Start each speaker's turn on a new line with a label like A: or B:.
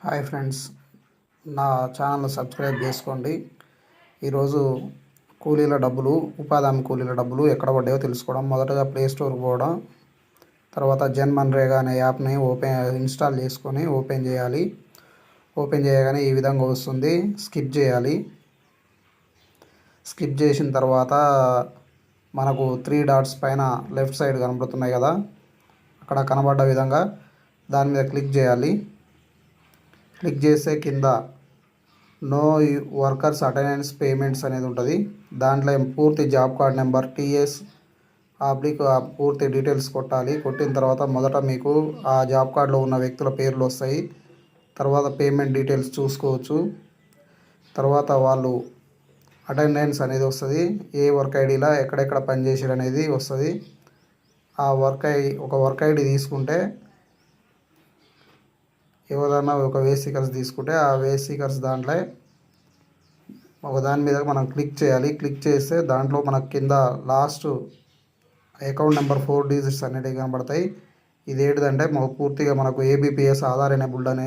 A: Hi friends, నా channel subscribe చేసుకోండి. ఈరోజు కూలీల డబ్బులు, ఉపాధి హామీ కూలీల డబ్బులు ఎక్కడ పడ్డాయో తెలుసుకోవడం. మొదటగా ప్లే స్టోర్కి పోవడం, తర్వాత జన్మన్రేగా అనే యాప్ని ఇన్స్టాల్ చేసుకొని ఓపెన్ చేయాలి. ఓపెన్ చేయగానే ఈ విధంగా వస్తుంది. స్కిప్ చేయాలి. స్కిప్ చేసిన తర్వాత మనకు 3 డాట్స్ పైన లెఫ్ట్ సైడ్ కనబడుతున్నాయి కదా, అక్కడ కనబడ్డ విధంగా దాని మీద క్లిక్ చేయాలి. క్లిక్ చేస్తే కింద నో వర్కర్స్ అటెండెన్స్ పేమెంట్స్ అనేది ఉంటుంది. దాంట్లో పూర్తి జాబ్ కార్డ్ నెంబర్, టీఎస్ పూర్తి డీటెయిల్స్ కొట్టాలి. కొట్టిన తర్వాత మొదట మీకు ఆ జాబ్ కార్డులో ఉన్న వ్యక్తుల పేర్లు వస్తాయి. తర్వాత పేమెంట్ డీటెయిల్స్ చూసుకోవచ్చు. తర్వాత వాళ్ళు అటెండెన్స్ అనేది వస్తుంది. ఏ వర్క్ ఐడిలో ఎక్కడెక్కడ పనిచేసారు అనేది వస్తుంది. ఆ వర్క్ ఐడి తీసుకుంటే, ఏదైనా ఒక వేసీకర్స్ తీసుకుంటే ఆ వేసీకర్స్ దాంట్లో ఒక దాని మీద మనం క్లిక్ చేయాలి. క్లిక్ చేస్తే దాంట్లో మనకు కింద లాస్ట్ అకౌంట్ నెంబర్ 4 డిజిట్స్ అనేటివి కనబడతాయి. ఇది ఏంటిదంటే పూర్తిగా మనకు ఏబిపిఎస్ ఆధార్ ఎనేబుల్డ్ అనేది